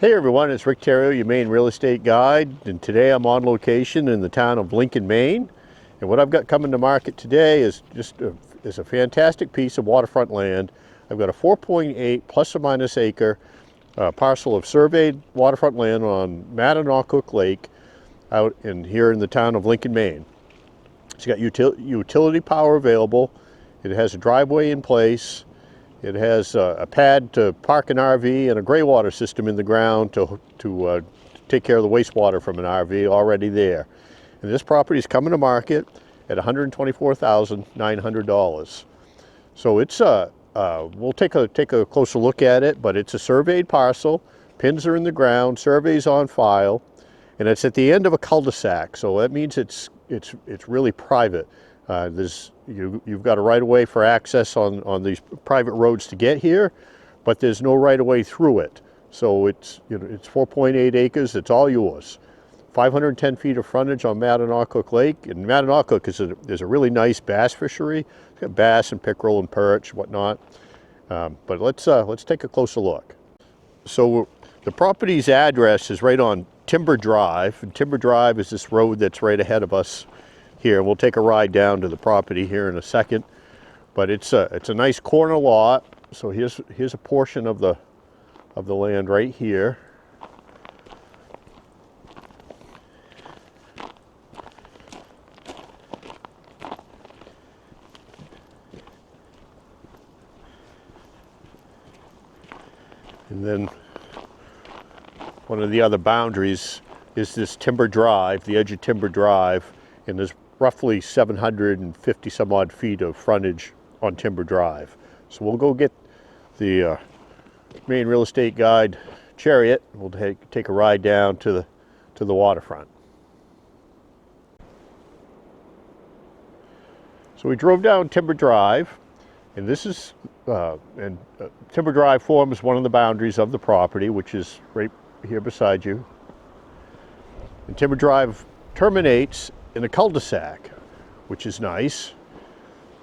Hey everyone, it's Rick Theriault, your Maine real estate guide, and today I'm on location in the town of Lincoln, Maine. And what I've got coming to market today is a fantastic piece of waterfront land. I've got a 4.8 plus or minus acre parcel of surveyed waterfront land on Mattanawcook Lake out in here in the town of Lincoln, Maine. It's got utility power available. It has a driveway in place. It has a pad to park an RV and a gray water system in the ground to take care of the wastewater from an RV already there. And this property is coming to market at $124,900. So it's we'll take a closer look at it, but it's a surveyed parcel. Pins are in the ground, surveys on file, and it's at the end of a cul-de-sac. So that means it's really private. You've got a right-of-way for access on these private roads to get here, but there's no right-of-way through it. So it's 4.8 acres. It's all yours. 510 feet of frontage on Mattanawcook Lake, and Mattanawcook is a really nice bass fishery. It's got bass and pickerel and perch, whatnot. But let's take a closer look. So the property's address is right on Timber Drive, and Timber Drive is this road that's right ahead of us here. We'll take a ride down to the property here in a second, but it's a nice corner lot. So here's a portion of the land right here. And then one of the other boundaries is this Timber Drive, the edge of Timber Drive, and there's roughly 750 some odd feet of frontage on Timber Drive. So we'll go get the Maine real estate guide chariot. We'll take a ride down to the waterfront. So we drove down Timber Drive, and this is Timber Drive forms one of the boundaries of the property, which is right here beside you. And Timber Drive terminates in a cul-de-sac, which is nice.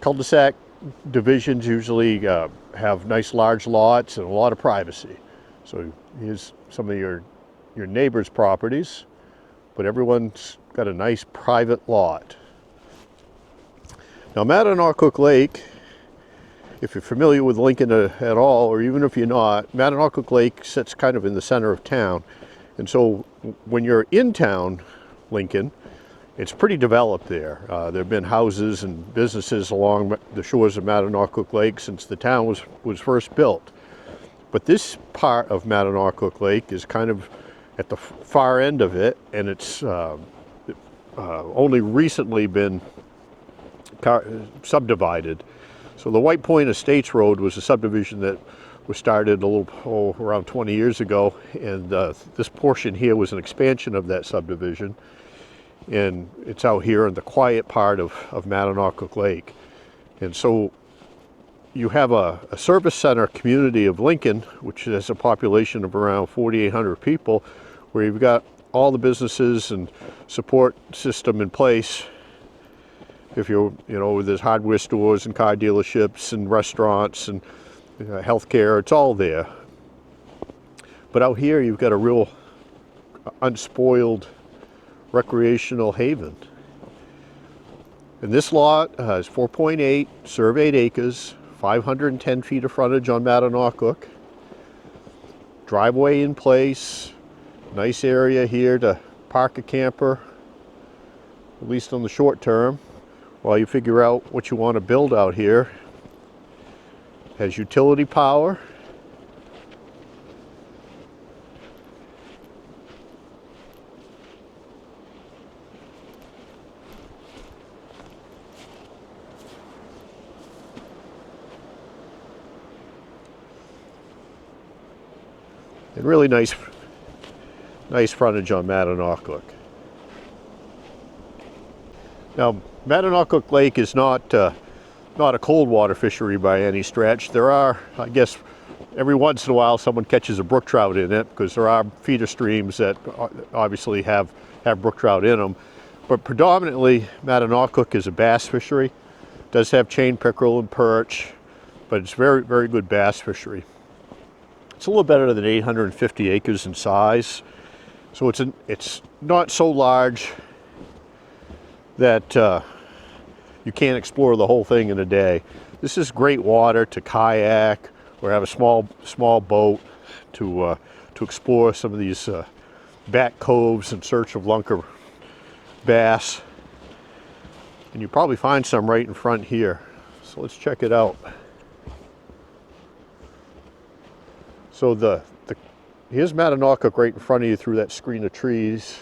Cul-de-sac divisions usually have nice large lots and a lot of privacy. So here's some of your neighbors' properties, but everyone's got a nice private lot. Now Mattanawcook Lake, if you're familiar with Lincoln at all, or even if you're not, Mattanawcook Lake sits kind of in the center of town. And so when you're in town, Lincoln, it's pretty developed there. There have been houses and businesses along the shores of Mattanawcook Lake since the town was first built. But this part of Mattanawcook Lake is kind of at the far end of it, and it's only recently been subdivided. So the White Point Estates Road was a subdivision that was started around 20 years ago, and this portion here was an expansion of that subdivision. And it's out here in the quiet part of Mattanawcook Lake. And so you have a service center community of Lincoln, which has a population of around 4,800 people, where you've got all the businesses and support system in place. If there's hardware stores and car dealerships and restaurants and healthcare, it's all there. But out here you've got a real unspoiled recreational haven. And this lot has 4.8 surveyed acres, 510 feet of frontage on Mattanawcook, driveway in place, nice area here to park a camper, at least on the short term, while you figure out what you want to build out here. Has utility power. And really nice frontage on Mattanawcook. Now, Mattanawcook Lake is not a cold water fishery by any stretch. There are, I guess, every once in a while someone catches a brook trout in it, because there are feeder streams that obviously have brook trout in them. But predominantly, Mattanawcook is a bass fishery. It does have chain pickerel and perch, but it's very, very good bass fishery. It's a little better than 850 acres in size. So it's not so large that you can't explore the whole thing in a day. This is great water to kayak or have a small boat to explore some of these back coves in search of lunker bass. And you probably find some right in front here. So let's check it out. So here's Mattanawcook right in front of you through that screen of trees.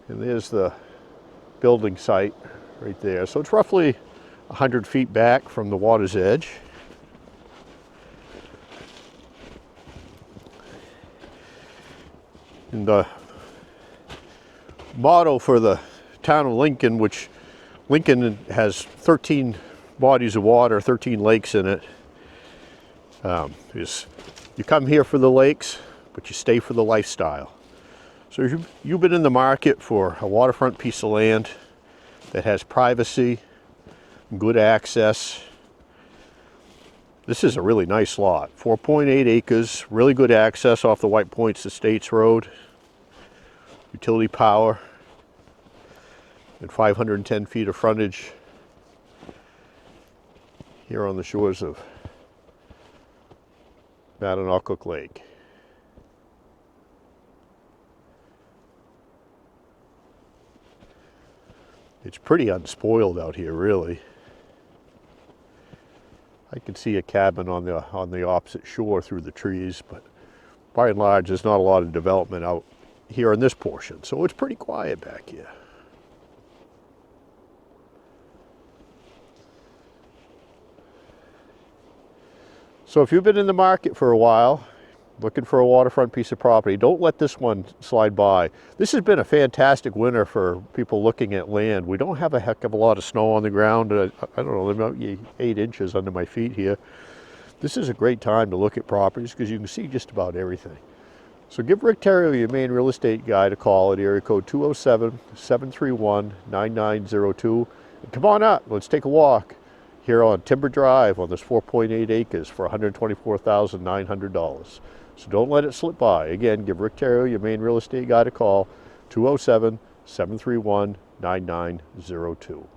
And there's the building site right there. So it's roughly 100 feet back from the water's edge. And the motto for the town of Lincoln, which Lincoln has 13 bodies of water, 13 lakes in it, is you come here for the lakes, but you stay for the lifestyle. So you've been in the market for a waterfront piece of land that has privacy, good access. This is a really nice lot, 4.8 acres, really good access off the White Points Estates Road, utility power, and 510 feet of frontage here on the shores of Mattanawcook Lake. It's pretty unspoiled out here, really. I can see a cabin on the opposite shore through the trees, but by and large, there's not a lot of development out here in this portion, so it's pretty quiet back here. So if you've been in the market for a while, looking for a waterfront piece of property, don't let this one slide by. This has been a fantastic winter for people looking at land. We don't have a heck of a lot of snow on the ground. I don't know, about 8 inches under my feet here. This is a great time to look at properties because you can see just about everything. So give Rick Theriault, your Maine real estate guy, a call at area code 207-731-9902. And come on up, let's take a walk here on Timber Drive on this 4.8 acres for $124,900. So don't let it slip by. Again, give Rick Theriault, your Maine real estate guy, a call, 207-731-9902.